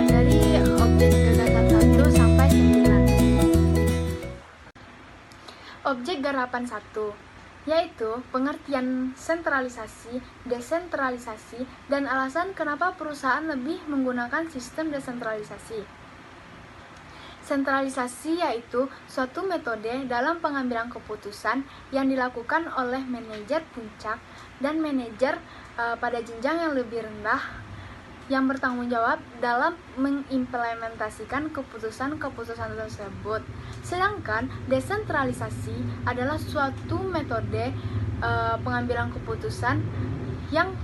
dari objek gagasan 1 sampai 9. Objek garapan 1 yaitu pengertian sentralisasi, desentralisasi, dan alasan kenapa perusahaan lebih menggunakan sistem desentralisasi. Sentralisasi yaitu suatu metode dalam pengambilan keputusan yang dilakukan oleh manajer puncak dan manajer pada jenjang yang lebih rendah yang bertanggung jawab dalam mengimplementasikan keputusan-keputusan tersebut. Sedangkan desentralisasi adalah suatu metode pengambilan keputusan yang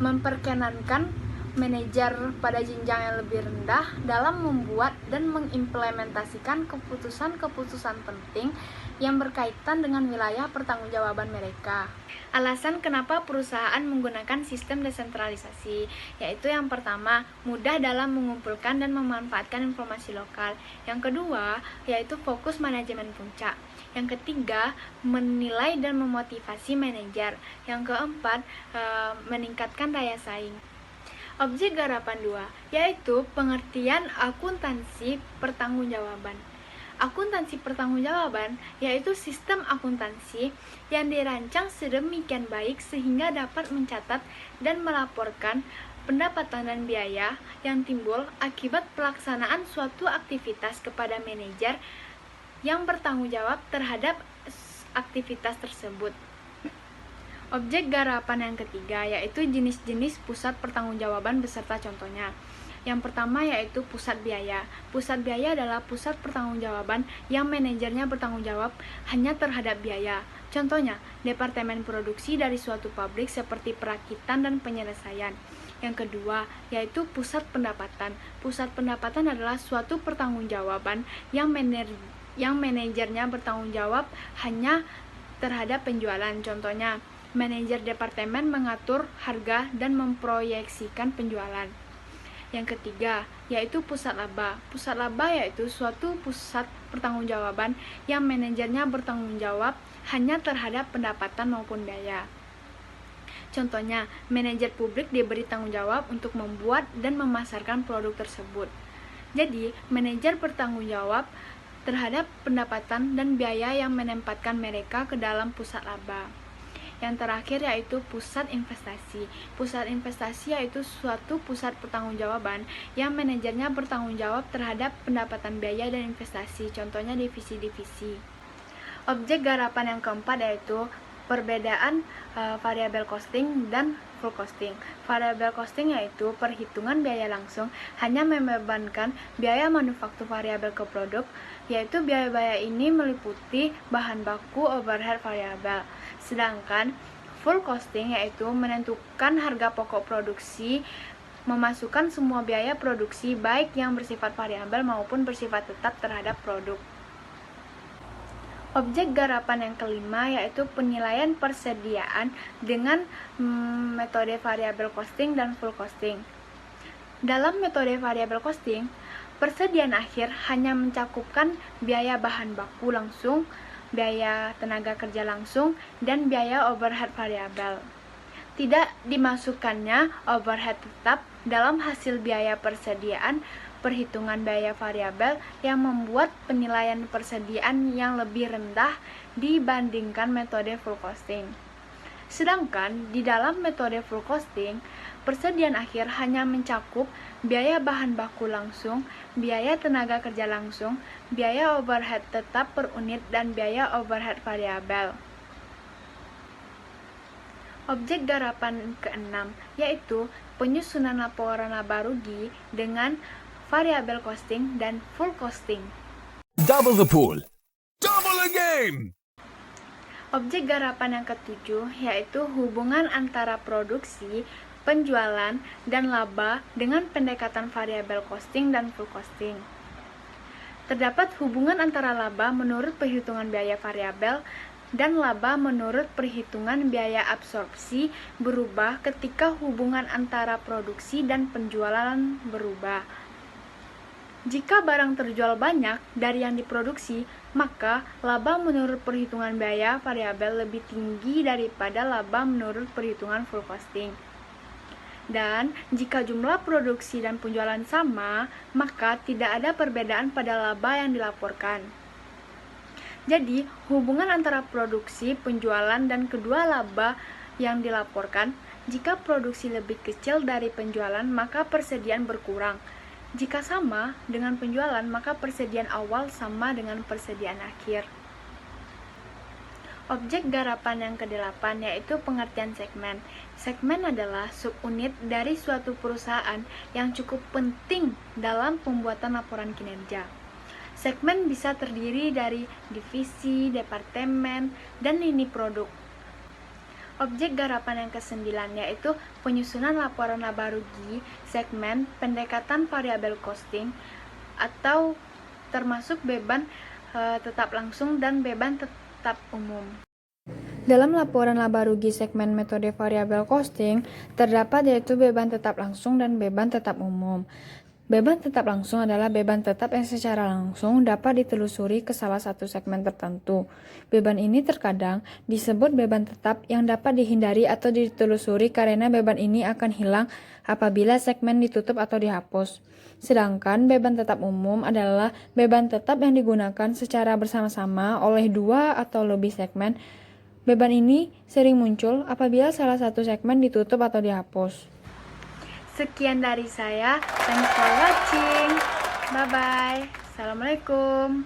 memperkenankan manajer pada jenjang yang lebih rendah dalam membuat dan mengimplementasikan keputusan-keputusan penting yang berkaitan dengan wilayah pertanggungjawaban mereka. Alasan kenapa perusahaan menggunakan sistem desentralisasi, yaitu yang pertama, mudah dalam mengumpulkan dan memanfaatkan informasi lokal. Yang kedua, yaitu fokus manajemen puncak. Yang ketiga, menilai dan memotivasi manajer. Yang keempat, meningkatkan daya saing. Objek garapan 2 yaitu pengertian akuntansi pertanggungjawaban. Akuntansi pertanggungjawaban yaitu sistem akuntansi yang dirancang sedemikian baik sehingga dapat mencatat dan melaporkan pendapatan dan biaya yang timbul akibat pelaksanaan suatu aktivitas kepada manajer yang bertanggung jawab terhadap aktivitas tersebut. Objek garapan yang ketiga yaitu jenis-jenis pusat pertanggungjawaban beserta contohnya. Yang pertama yaitu pusat biaya. Pusat biaya adalah pusat pertanggungjawaban yang manajernya bertanggung jawab hanya terhadap biaya. Contohnya, departemen produksi dari suatu pabrik seperti perakitan dan penyelesaian. Yang kedua yaitu pusat pendapatan. Pusat pendapatan adalah suatu pertanggungjawaban yang manajernya bertanggung jawab hanya terhadap penjualan. Contohnya, manajer departemen mengatur harga dan memproyeksikan penjualan. Yang ketiga, yaitu pusat laba. Pusat laba yaitu suatu pusat pertanggungjawaban yang manajernya bertanggung jawab hanya terhadap pendapatan maupun biaya. Contohnya, manajer publik diberi tanggung jawab untuk membuat dan memasarkan produk tersebut. Jadi, manajer bertanggung jawab terhadap pendapatan dan biaya yang menempatkan mereka ke dalam pusat laba. Yang terakhir yaitu pusat investasi. Pusat investasi yaitu suatu pusat pertanggungjawaban yang manajernya bertanggung jawab terhadap pendapatan biaya dan investasi, contohnya divisi-divisi. Objek garapan yang keempat yaitu perbedaan variabel costing dan full costing. Variabel costing yaitu perhitungan biaya langsung hanya membebankan biaya manufaktur variabel ke produk, yaitu biaya-biaya ini meliputi bahan baku, overhead variabel. Sedangkan full costing yaitu menentukan harga pokok produksi, memasukkan semua biaya produksi baik yang bersifat variabel maupun bersifat tetap terhadap produk. Objek garapan yang kelima yaitu penilaian persediaan dengan metode variabel costing dan full costing. Dalam metode variabel costing, persediaan akhir hanya mencakupkan biaya bahan baku langsung, biaya tenaga kerja langsung, dan biaya overhead variabel. Tidak dimasukkannya overhead tetap dalam hasil biaya persediaan perhitungan biaya variabel yang membuat penilaian persediaan yang lebih rendah dibandingkan metode full costing. Sedangkan di dalam metode full costing, persediaan akhir hanya mencakup biaya bahan baku langsung, biaya tenaga kerja langsung, biaya overhead tetap per unit, dan biaya overhead variabel. Objek garapan ke-6 yaitu penyusunan laporan laba rugi dengan variabel costing dan full costing. Double the pool. Double the game. Objek garapan yang ketujuh yaitu hubungan antara produksi, penjualan, dan laba dengan pendekatan variabel costing dan full costing. Terdapat hubungan antara laba menurut perhitungan biaya variabel dan laba menurut perhitungan biaya absorpsi berubah ketika hubungan antara produksi dan penjualan berubah. Jika barang terjual banyak dari yang diproduksi, maka laba menurut perhitungan biaya variabel lebih tinggi daripada laba menurut perhitungan full costing. Dan jika jumlah produksi dan penjualan sama, maka tidak ada perbedaan pada laba yang dilaporkan. Jadi, hubungan antara produksi, penjualan, dan kedua laba yang dilaporkan, jika produksi lebih kecil dari penjualan, maka persediaan berkurang. Jika sama dengan penjualan, maka persediaan awal sama dengan persediaan akhir. Objek garapan yang ke-8 yaitu pengertian segmen. Segmen adalah subunit dari suatu perusahaan yang cukup penting dalam pembuatan laporan kinerja. Segmen bisa terdiri dari divisi, departemen, dan lini produk. Objek garapan yang ke-9 yaitu penyusunan laporan laba rugi segmen pendekatan variabel costing atau termasuk beban tetap langsung dan beban tetap umum. Dalam laporan laba rugi segmen metode variabel costing terdapat yaitu beban tetap langsung dan beban tetap umum. Beban tetap langsung adalah beban tetap yang secara langsung dapat ditelusuri ke salah satu segmen tertentu. Beban ini terkadang disebut beban tetap yang dapat dihindari atau ditelusuri karena beban ini akan hilang apabila segmen ditutup atau dihapus. Sedangkan beban tetap umum adalah beban tetap yang digunakan secara bersama-sama oleh dua atau lebih segmen. Beban ini sering muncul apabila salah satu segmen ditutup atau dihapus. Sekian dari saya. Thanks for watching. Bye-bye. Assalamualaikum.